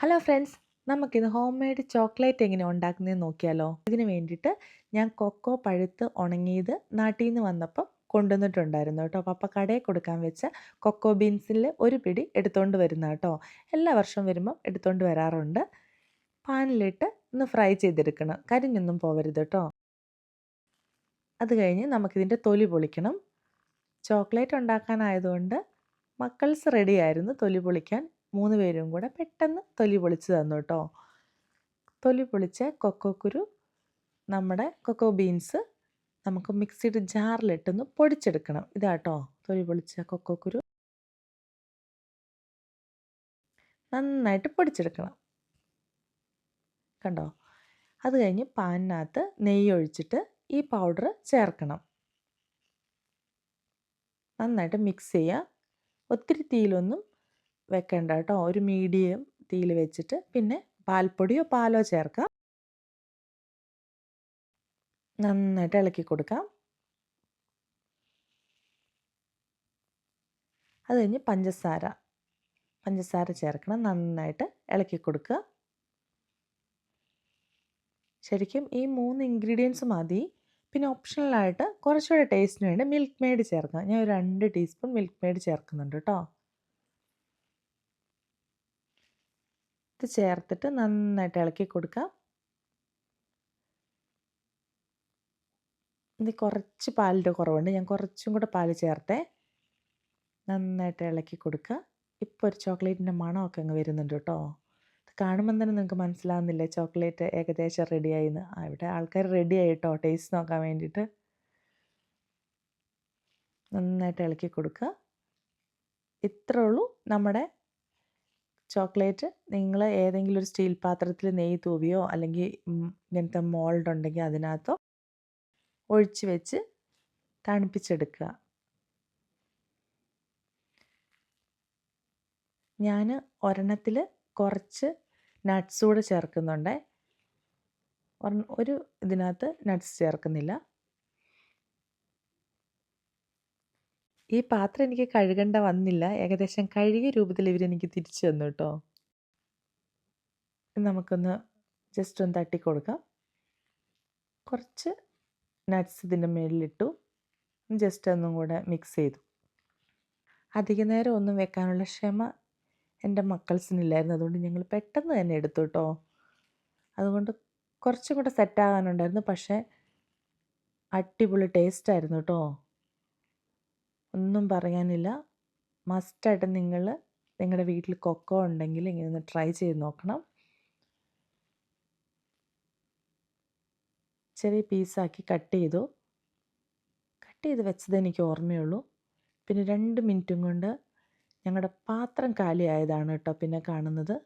Hello friends, നമുക്കിന്ന് home made chocolate എങ്ങനെ ഉണ്ടാക്കുന്നതെന്ന് നോക്കിയാലോ? ഇതിന് വേണ്ടിയിട്ട് ഞാൻ കൊക്കോ പഴുത്ത് ഉണങ്ങിയത് നാട്ടിൽ നിന്ന് വന്നപ്പോൾ കൊണ്ടുവന്നിട്ടുണ്ടായിരുന്നു കേട്ടോ. പപ്പ കടയിൽ കൊടുക്കാൻ വെച്ച കൊക്കോ ബീൻസിൽ ഒരു പിടി എടുത്തുകൊണ്ട് വരുന്ന കേട്ടോ. എല്ലാ വർഷവും വരുമ്പം എടുത്തുകൊണ്ട് വരാറുണ്ട്. പാനിലിട്ട് ഒന്ന് ഫ്രൈ ചെയ്തെടുക്കണം, കരിഞ്ഞൊന്നും പോവരുത് കേട്ടോ. അത് കഴിഞ്ഞ് നമുക്കിതിൻ്റെ തൊലി പൊളിക്കണം. ചോക്ലേറ്റ് ഉണ്ടാക്കാനായതുകൊണ്ട് മക്കൾസ് റെഡി ആയിരുന്നു തൊലി പൊളിക്കാൻ. 3 പേരും കൂടെ പെട്ടെന്ന് തൊലി പൊളിച്ച് തന്നു കേട്ടോ. തൊലി പൊളിച്ച കൊക്കോ നമ്മുടെ കൊക്കോ ബീൻസ് നമുക്ക് മിക്സിയുടെ ജാറിലിട്ടൊന്ന് പൊടിച്ചെടുക്കണം. ഇതാട്ടോ തൊലി പൊളിച്ച കൊക്കോ നന്നായിട്ട് പൊടിച്ചെടുക്കണം. കണ്ടോ? അത് കഴിഞ്ഞ് പാനിനകത്ത് നെയ്യ് ഒഴിച്ചിട്ട് ഈ പൗഡർ ചേർക്കണം. നന്നായിട്ട് മിക്സ് ചെയ്യുക. ഒത്തിരി തീയിലൊന്നും വെക്കണ്ട കേട്ടോ. ഒരു മീഡിയം തീയിൽ വെച്ചിട്ട് പിന്നെ പാൽപ്പൊടിയോ പാലോ ചേർക്കാം. നന്നായിട്ട് ഇളക്കി കൊടുക്കാം. അത് കഴിഞ്ഞ് പഞ്ചസാര ചേർക്കണം. നന്നായിട്ട് ഇളക്കി കൊടുക്കുക. ശരിക്കും ഈ 3 ഇൻഗ്രീഡിയൻസ് മതി. പിന്നെ ഓപ്ഷണലായിട്ട് കുറച്ചുകൂടെ ടേസ്റ്റിന് വേണ്ടി മിൽക്ക് മെയ്ഡ് ചേർക്കാം. ഞാൻ ഒരു 2 ടീസ്പൂൺ മിൽക്ക് മെയ്ഡ് ചേർക്കുന്നുണ്ട് കേട്ടോ. ഇത് ചേർത്തിട്ട് നന്നായിട്ട് ഇളക്കി കൊടുക്കാം. ഇത് കുറച്ച് പാലിൻ്റെ കുറവുണ്ട്, ഞാൻ കുറച്ചും കൂടെ പാൽ ചേർത്തേ. നന്നായിട്ട് ഇളക്കി കൊടുക്കുക. ഇപ്പോൾ ഒരു ചോക്ലേറ്റിൻ്റെ മണമൊക്കെ അങ്ങ് വരുന്നുണ്ട് കേട്ടോ. ഇത് കാണുമ്പം തന്നെ നിങ്ങൾക്ക് മനസ്സിലാവുന്നില്ലേ ചോക്ലേറ്റ് ഏകദേശം റെഡിയായിന്ന്. ഇവിടെ ആൾക്കാർ റെഡിയായി കേട്ടോ ടേസ്റ്റ് നോക്കാൻ വേണ്ടിയിട്ട്. നന്നായിട്ട് ഇളക്കി കൊടുക്കുക. ഇത്രേ ഉള്ളൂ നമ്മുടെ ചോക്ലേറ്റ്. നിങ്ങൾ ഏതെങ്കിലും ഒരു സ്റ്റീൽ പാത്രത്തിൽ നെയ്യ് തൂവിയോ അല്ലെങ്കിൽ ഇങ്ങനത്തെ മോൾഡ് ഉണ്ടെങ്കിൽ അതിനകത്തോ ഒഴിച്ച് വെച്ച് തണുപ്പിച്ചെടുക്കുക. ഞാൻ ഒരെണ്ണത്തിൽ കുറച്ച് നട്ട്സ് കൂടെ ചേർക്കുന്നുണ്ട്. ഒരു ഇതിനകത്ത് നട്ട്സ് ചേർക്കുന്നില്ല. ഈ പാത്രം എനിക്ക് കഴുകേണ്ട വന്നില്ല. ഏകദേശം കഴുകിയ രൂപത്തിൽ ഇവരെനിക്ക് തിരിച്ചു തന്നു കേട്ടോ. നമുക്കൊന്ന് ജസ്റ്റ് ഒന്ന് തട്ടി കൊടുക്കാം. കുറച്ച് നട്ട്സ് ഇതിൻ്റെ മുകളിലിട്ടു. ജസ്റ്റ് ഒന്നും കൂടെ മിക്സ് ചെയ്തു. അധിക നേരം ഒന്നും വെക്കാനുള്ള ക്ഷമ എൻ്റെ മക്കൾസിനില്ലായിരുന്നു. അതുകൊണ്ട് ഞങ്ങൾ പെട്ടെന്ന് തന്നെ എടുത്തു കേട്ടോ. അതുകൊണ്ട് കുറച്ചും കൂടെ സെറ്റാകാനുണ്ടായിരുന്നു. പക്ഷേ അടിപൊളി ടേസ്റ്റായിരുന്നു കേട്ടോ. ഒന്നും പറയാനില്ല. മസ്റ്റായിട്ട് നിങ്ങൾ നിങ്ങളുടെ വീട്ടിൽ കൊക്കോ ഉണ്ടെങ്കിൽ ഇങ്ങനെ ഒന്ന് ട്രൈ ചെയ്ത് നോക്കണം. ചെറിയ പീസാക്കി കട്ട് ചെയ്ത് വെച്ചത് എനിക്ക് ഓർമ്മയുള്ളൂ. പിന്നെ 2 മിനിറ്റും കൊണ്ട് ഞങ്ങളുടെ പാത്രം കാലിയായതാണ് കേട്ടോ പിന്നെ കാണുന്നത്.